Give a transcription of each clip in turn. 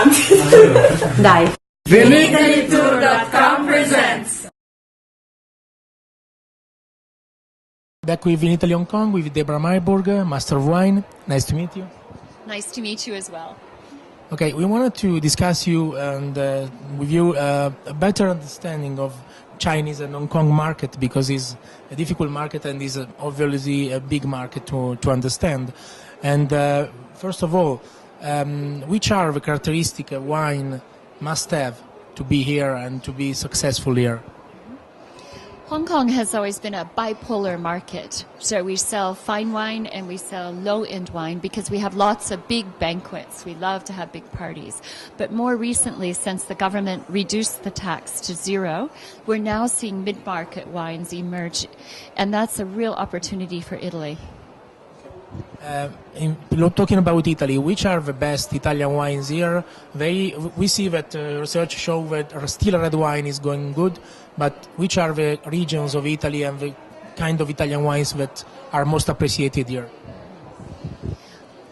Dai. VinitalyTour.com presents. Back with Vinitaly Hong Kong with Debra Meiburg, Master of Wine. Nice to meet you. Nice to meet you as well. Okay, we wanted to discuss you and with you a better understanding of Chinese and Hong Kong market, because it's a difficult market and is obviously a big market to understand. And first of all, which are the characteristics a wine must have to be here and to be successful here? Hong Kong has always been a bipolar market. So we sell fine wine and we sell low-end wine because we have lots of big banquets. We love to have big parties. But more recently, since the government reduced the tax to zero, we're now seeing mid-market wines emerge. And that's a real opportunity for Italy. Talking about Italy, which are the best Italian wines here? We see that research shows that still red wine is going good, but which are the regions of Italy and the kind of Italian wines that are most appreciated here?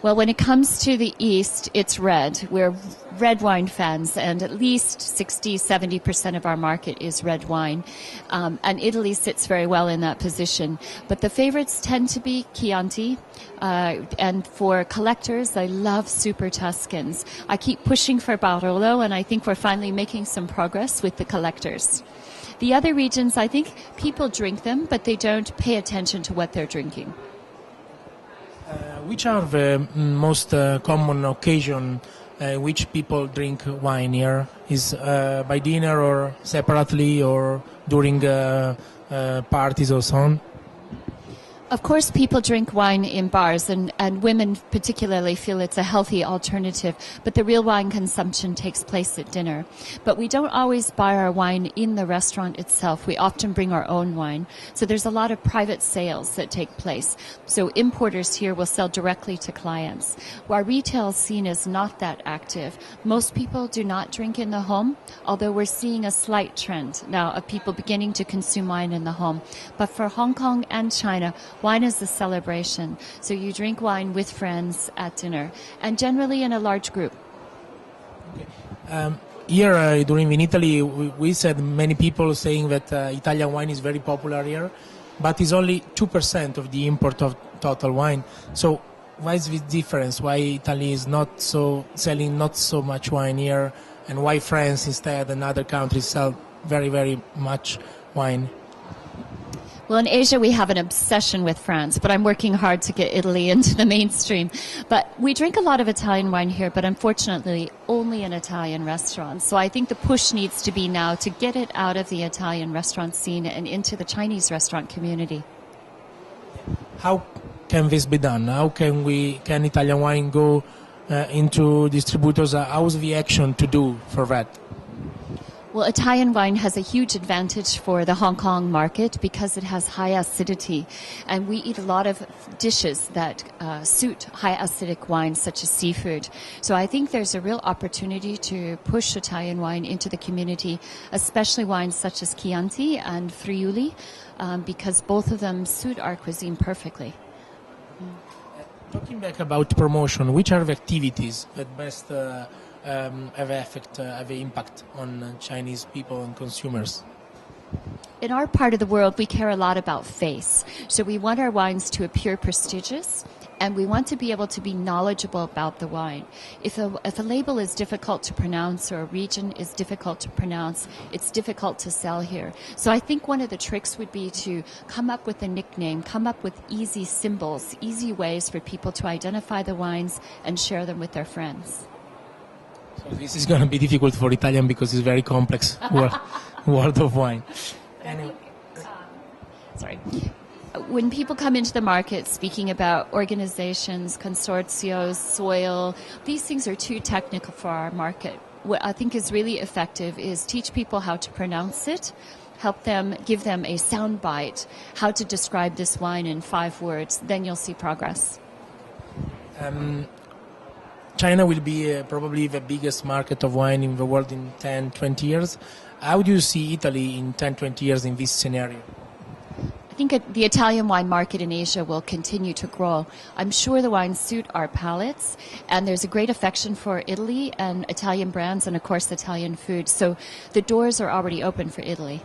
Well, when it comes to the East, it's red. We're red wine fans, and at least 60-70% of our market is red wine. And Italy sits very well in that position. But the favorites tend to be Chianti. And for collectors, I love Super Tuscans. I keep pushing for Barolo, and I think we're finally making some progress with the collectors. The other regions, I think people drink them, but they don't pay attention to what they're drinking. Which are the most common occasion which people drink wine here? Is by dinner or separately or during parties or so on? Of course, people drink wine in bars, and women particularly feel it's a healthy alternative, but the real wine consumption takes place at dinner. But we don't always buy our wine in the restaurant itself. We often bring our own wine. So there's a lot of private sales that take place. So importers here will sell directly to clients. Our retail scene is not that active. Most people do not drink in the home, although we're seeing a slight trend now of people beginning to consume wine in the home. But for Hong Kong and China, wine is a celebration, so you drink wine with friends at dinner, and generally in a large group. Okay. Here during Vinitaly, we said many people saying that Italian wine is very popular here, but it's only 2% of the import of total wine. So why is this difference? Why Italy is not selling not so much wine here, and why France instead and other countries sell very, very much wine? Well, in Asia, we have an obsession with France, but I'm working hard to get Italy into the mainstream. But we drink a lot of Italian wine here, but unfortunately only in Italian restaurants. So I think the push needs to be now to get it out of the Italian restaurant scene and into the Chinese restaurant community. How can this be done? How can Italian wine go into distributors? How's the action to do for that? Well, Italian wine has a huge advantage for the Hong Kong market because it has high acidity. And we eat a lot of dishes that suit high acidic wines, such as seafood. So I think there's a real opportunity to push Italian wine into the community, especially wines such as Chianti and Friuli, because both of them suit our cuisine perfectly. Talking back about promotion, which are the activities that best have impact on Chinese people and consumers? In our part of the world, we care a lot about face. So we want our wines to appear prestigious, and we want to be able to be knowledgeable about the wine. If a label is difficult to pronounce or a region is difficult to pronounce, it's difficult to sell here. So I think one of the tricks would be to come up with a nickname, come up with easy symbols, easy ways for people to identify the wines and share them with their friends. So this is going to be difficult for Italian because it's very complex world of wine. Anyway. Sorry. When people come into the market speaking about organizations, consortios, soil, these things are too technical for our market. What I think is really effective is teach people how to pronounce it, help them, give them a sound bite, how to describe this wine in 5 words, then you'll see progress. China will be probably the biggest market of wine in the world in 10, 20 years. How do you see Italy in 10, 20 years in this scenario? think the Italian wine market in Asia will continue to grow. I'm sure the wines suit our palates, and there's a great affection for Italy and Italian brands and, of course, Italian food. So the doors are already open for Italy.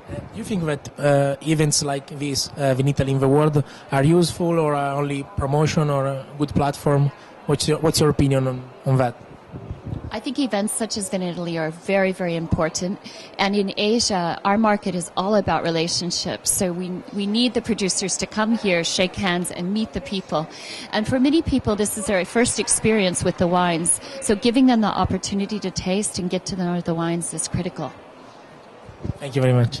Do you think that events like this, Vinitaly in the world, are useful or are only promotion or a good platform? What's your opinion on that? I think events such as Vinitaly are very, very important. And in Asia, our market is all about relationships. So we need the producers to come here, shake hands, and meet the people. And for many people, this is their first experience with the wines. So giving them the opportunity to taste and get to know the wines is critical. Thank you very much.